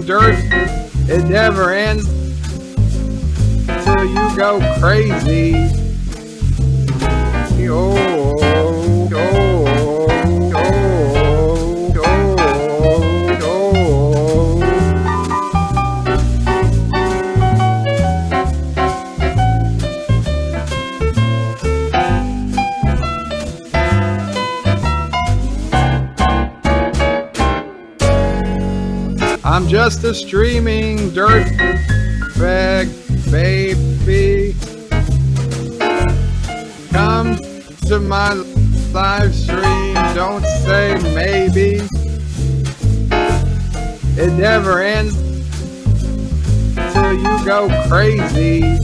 streaming dirt. It never ends till you go crazy. I'm just a streaming dirt bag, baby. Come to my live stream, don't say maybe. It never ends till you go crazy.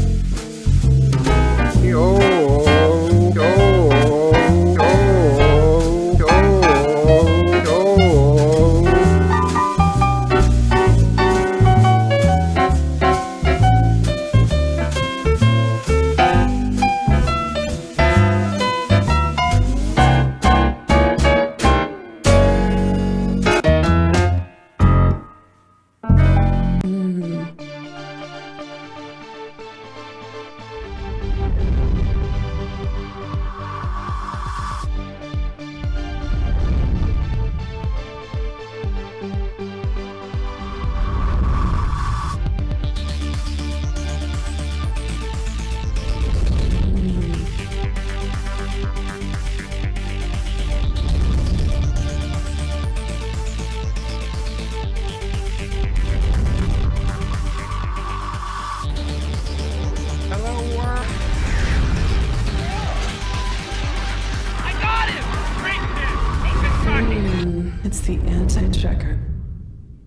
It's the anti-checker.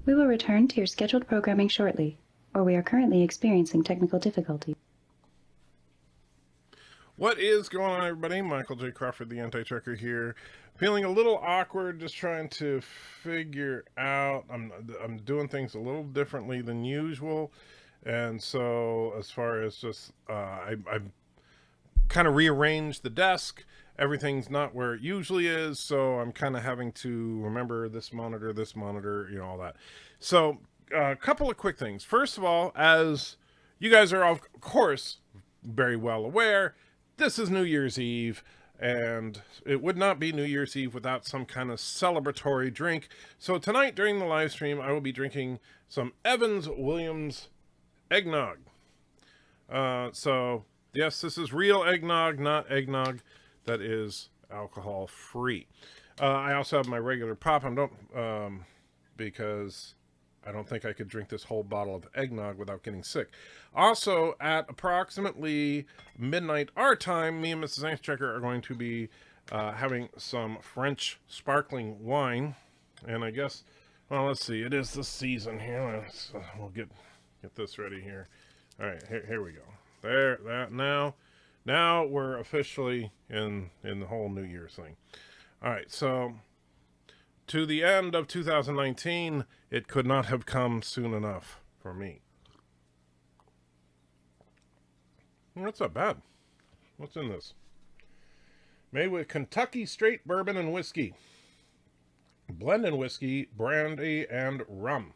We will return to your scheduled programming shortly, or we are currently experiencing technical difficulties. What is going on, everybody? Michael J. Crawford, the anti-checker here. Feeling a little awkward, just trying to figure out. I'm doing things a little differently than usual, and so as far as just I've kind of rearranged the desk. Everything's not where it usually is, so I'm kind of having to remember this monitor, you know, all that. So a couple of quick things. First of all, as you guys are, of course, very well aware, this is New Year's Eve, and it would not be New Year's Eve without some kind of celebratory drink. So tonight, during the live stream, I will be drinking some Evans Williams eggnog. So, yes, this is real eggnog, not eggnog that is alcohol free. I also have my regular pop. Because I don't think I could drink this whole bottle of eggnog without getting sick. Also, at approximately midnight our time, me and Mrs. Anchecker are going to be having some French sparkling wine. And I guess, well, let's see. It is the season here. We'll get this ready here. All right, here we go. There, that now. Now we're officially in the whole New Year's thing. All right, so to the end of 2019, it could not have come soon enough for me. Well, that's not bad. What's in this? Made with Kentucky straight bourbon and whiskey. Blended whiskey, brandy, and rum.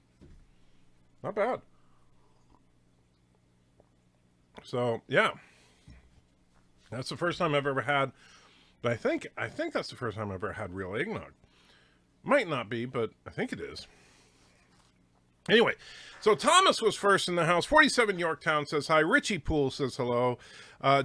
Not bad. So, yeah. That's the first time I've ever had, but I think that's the first time I've ever had real eggnog. Might not be, but I think it is. Anyway, so Thomas was first in the house. 47 Yorktown says hi. Richie Poole says hello.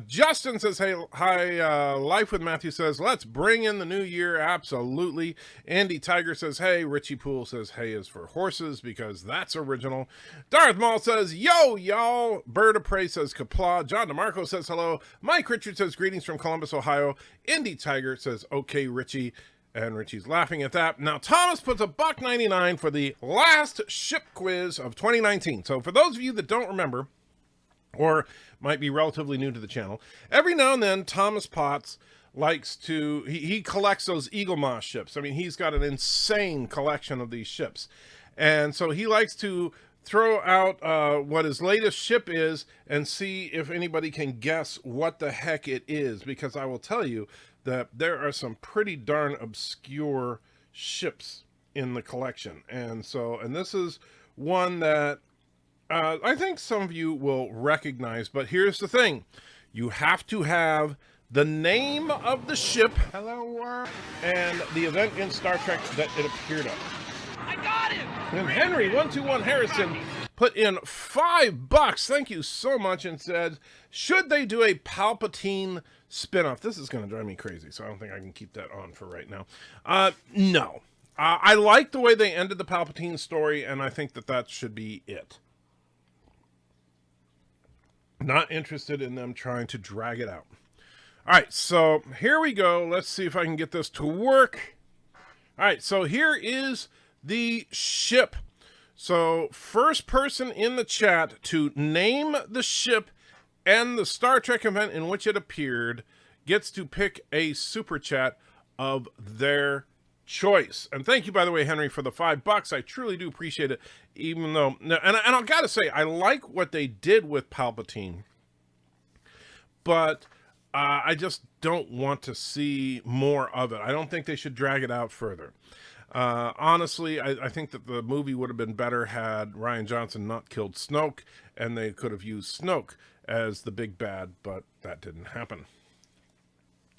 Justin says hey, hi. Life with Matthew says, let's bring in the new year. Absolutely. Andy Tiger says hey. Richie Poole says hey is for horses because that's original. Darth Maul says yo, y'all. Bird of Prey says kapla. John DeMarco says hello. Mike Richard says greetings from Columbus, Ohio. Indy Tiger says okay, Richie. And Richie's laughing at that. Now, Thomas puts a $1.99 for the last ship quiz of 2019. So for those of you that don't remember, or might be relatively new to the channel, every now and then, Thomas Potts likes to, he collects those Eagle Moss ships. I mean, he's got an insane collection of these ships. And so he likes to throw out what his latest ship is and see if anybody can guess what the heck it is. Because I will tell you, that there are some pretty darn obscure ships in the collection. And this is one that I think some of you will recognize, but here's the thing. You have to have the name of the ship, hello world, and the event in Star Trek that it appeared on. I got him! And Henry 121 Harrison put in $5. Thank you so much, and said, should they do a Palpatine spinoff? This is going to drive me crazy, so I don't think I can keep that on for right now. No. I like the way they ended the Palpatine story, and I think that that should be it. Not interested in them trying to drag it out. All right, so here we go. Let's see if I can get this to work. All right, so here is the ship. So first person in the chat to name the ship and the Star Trek event in which it appeared gets to pick a super chat of their choice. And thank you, by the way, Henry, for the $5. I truly do appreciate it. Even though, and I gotta say, I like what they did with Palpatine, but I just don't want to see more of it. I don't think they should drag it out further. Honestly, I think that the movie would have been better had Rian Johnson not killed Snoke, and they could have used Snoke as the big bad, but that didn't happen.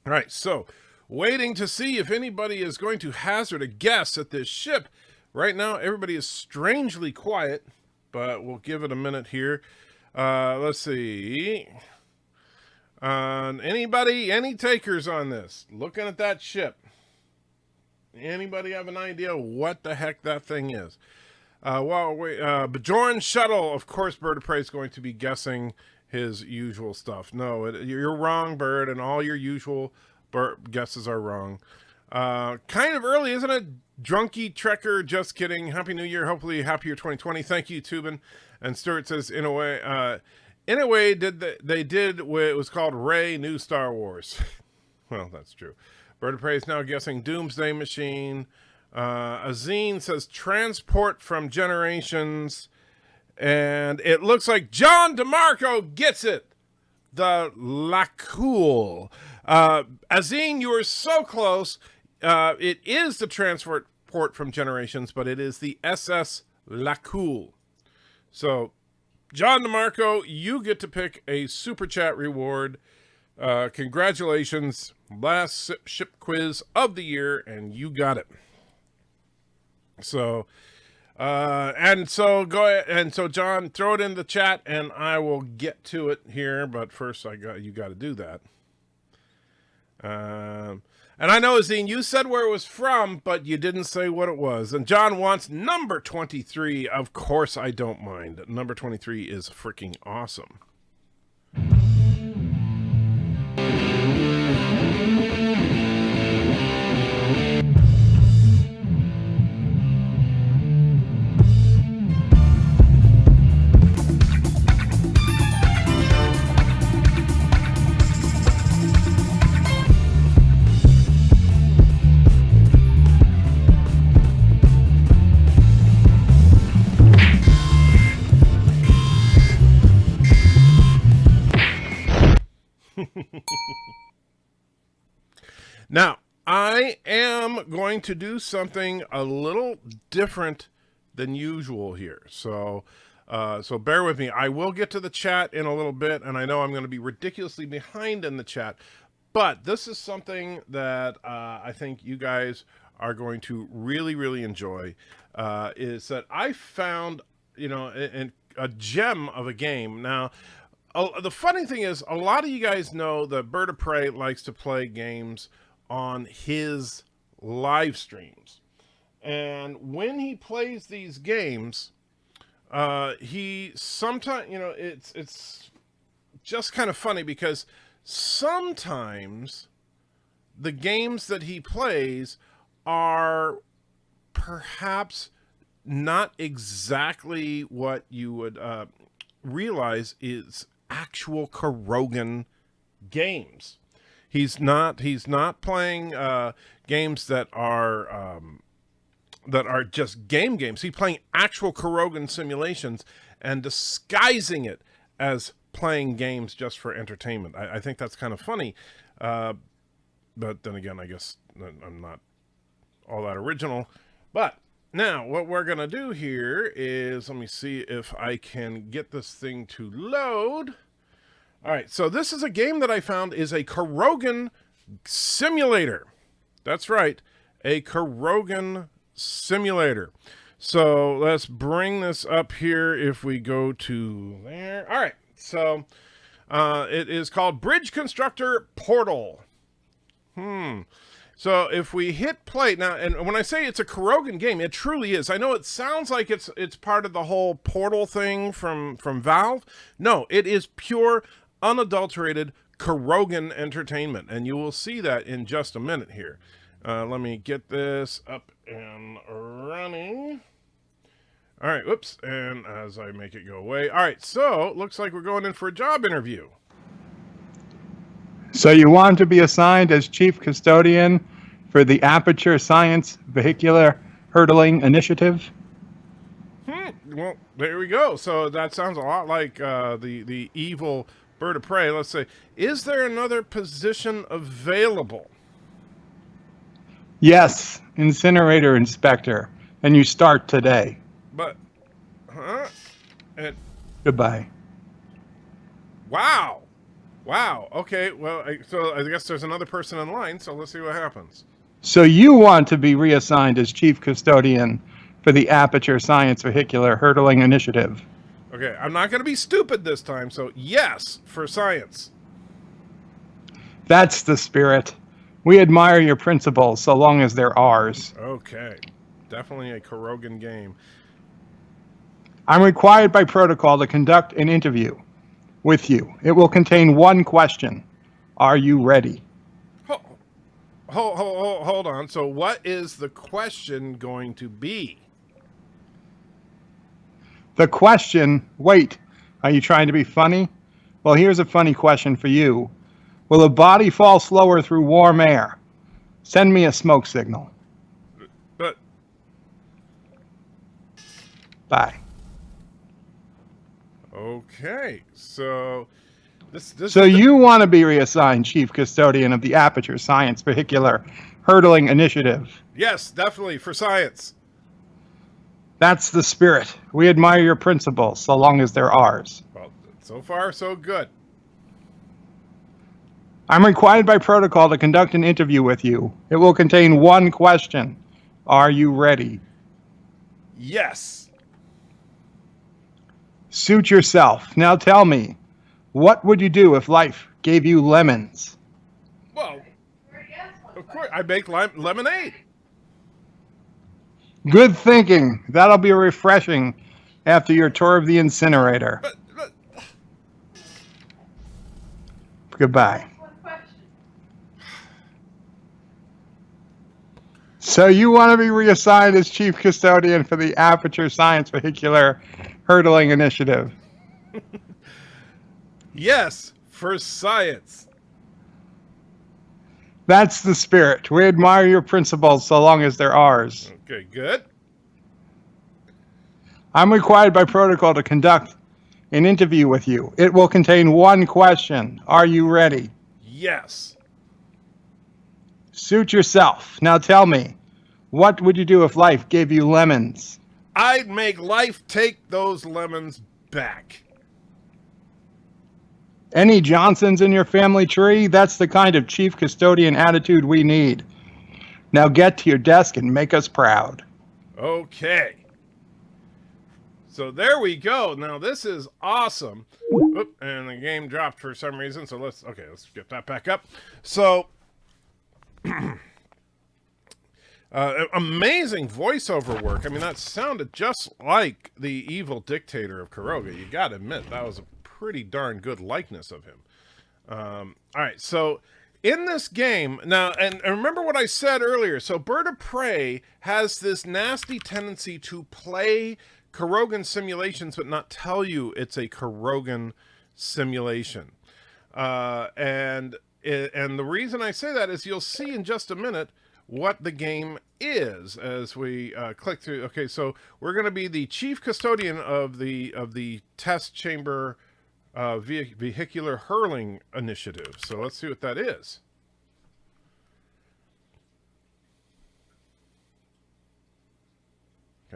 All right, so waiting to see if anybody is going to hazard a guess at this ship. Right now, everybody is strangely quiet, but we'll give it a minute here. Let's see. Anybody, any takers on this? Looking at that ship. Anybody have an idea what the heck that thing is? Bjorn Shuttle, of course, Bird of Prey is going to be guessing his usual stuff. No, you're wrong, Bird, and all your usual guesses are wrong. Kind of early, isn't it? Drunky Trekker, just kidding. Happy New Year. Hopefully, happy year 2020. Thank you, Tubin. And Stuart says, in a way, they did what it was called Rey New Star Wars. Well, that's true. Bird of Prey is now guessing Doomsday Machine. Azine says Transport from Generations. And it looks like John DeMarco gets it. The Lacool. Azine, you are so close. It is the Transport from Generations, but it is the SS Lacool. So, John DeMarco, you get to pick a super chat reward. Congratulations. Last ship quiz of the year, and you got it. So, go ahead. And so, John, throw it in the chat, and I will get to it here. But first, you got to do that. And I know, Azine, you said where it was from, but you didn't say what it was. And John wants number 23. Of course, I don't mind. Number 23 is freaking awesome. Now, I am going to do something a little different than usual here. So bear with me. I will get to the chat in a little bit, and I know I'm going to be ridiculously behind in the chat, but this is something that I think you guys are going to really, really enjoy, is that I found, a gem of a game. Now, the funny thing is, a lot of you guys know that Bird of Prey likes to play games on his live streams. And when he plays these games, he sometimes, it's just kind of funny because sometimes the games that he plays are perhaps not exactly what you would realize is actual Kurogan games. He's not playing games that are just games. He's playing actual Kurogan simulations and disguising it as playing games just for entertainment. I think that's kind of funny. But then again, I guess I'm not all that original. But Now, what we're going to do here is, let me see if I can get this thing to load. All right, so this is a game that I found is a Corrogan simulator. That's right, a Corrogan simulator. So let's bring this up here if we go to there. All right, so it is called Bridge Constructor Portal. So if we hit play now, and when I say it's a Corrogan game, it truly is. I know it sounds like it's part of the whole Portal thing from Valve. No, it is pure, unadulterated Corrogan entertainment, and you will see that in just a minute here. Let me get this up and running. All right, whoops, and as I make it go away. All right, so looks like we're going in for a job interview. So you want to be assigned as chief custodian for the Aperture Science Vehicular Hurdling Initiative? Well, there we go. So that sounds a lot like the evil bird of prey. Let's say, is there another position available? Yes, Incinerator Inspector. And you start today. But, Goodbye. Wow. Wow. Okay. Well, so I guess there's another person in line. So let's see what happens. So you want to be reassigned as chief custodian for the Aperture Science Vehicular Hurdling Initiative. Okay. I'm not going to be stupid this time. So yes, for science. That's the spirit. We admire your principles so long as they're ours. Okay. Definitely a Corrogan game. I'm required by protocol to conduct an interview with you. It will contain one question. Are you ready? Hold on. So what is the question going to be? The question, wait, are you trying to be funny? Well, here's a funny question for you. Will a body fall slower through warm air? Send me a smoke signal. But Bye. okay, so So you want to be reassigned chief custodian of the Aperture Science Vehicular Hurdling Initiative. Yes, definitely for science. That's the spirit. We admire your principles so long as they're ours. Well, so far so good. I'm required by protocol to conduct an interview with you. It will contain one question. Are you ready? Yes. Suit yourself. Now tell me, what would you do if life gave you lemons? Well, of course, I make lemonade. Good thinking. That'll be refreshing after your tour of the incinerator. But Goodbye. So you want to be reassigned as chief custodian for the Aperture Science Vehicular Hurdling Initiative. yes, for science. That's the spirit. We admire your principles so long as they're ours. Okay, good. I'm required by protocol to conduct an interview with you. It will contain one question. Are you ready? Yes. Suit yourself. Now tell me, what would you do if life gave you lemons? I'd make life take those lemons back. Any Johnsons in your family tree? That's the kind of chief custodian attitude we need. Now get to your desk and make us proud. Okay. So there we go. Now this is awesome. Oop, and the game dropped for some reason. So let's get that back up. So amazing voiceover work. I mean, that sounded just like the evil dictator of Corroga. You got to admit, that was a pretty darn good likeness of him. All right, so in this game, now, and remember what I said earlier, so Bird of Prey has this nasty tendency to play Corrogan simulations but not tell you it's a Corrogan simulation. And the reason I say that is you'll see in just a minute what the game is as we click through. Okay, so we're going to be the chief custodian of the test chamber vehicular hurling initiative. So let's see what that is.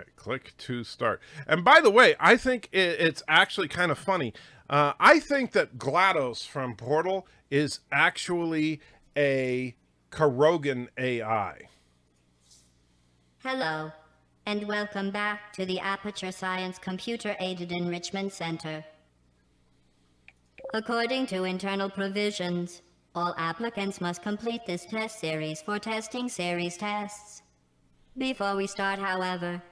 Okay, click to start. And by the way, I think it's actually kind of funny. I think that GLaDOS from Portal is actually a Karogan AI. Hello, and welcome back to the Aperture Science Computer-Aided Enrichment Center. According to internal provisions, all applicants must complete this test series for testing series tests. Before we start, however,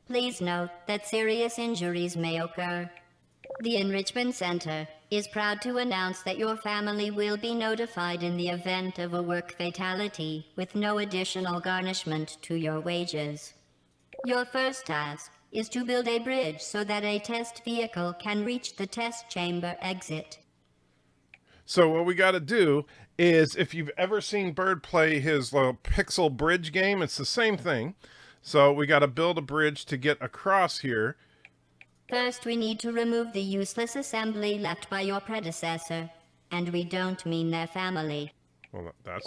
please note that serious injuries may occur. The Enrichment Center is proud to announce that your family will be notified in the event of a work fatality with no additional garnishment to your wages. Your first task is to build a bridge so that a test vehicle can reach the test chamber exit. So what we got to do is, if you've ever seen Bird play his little pixel bridge game, it's the same thing. So we got to build a bridge to get across here. First, we need to remove the useless assembly left by your predecessor, and we don't mean their family. Well, that's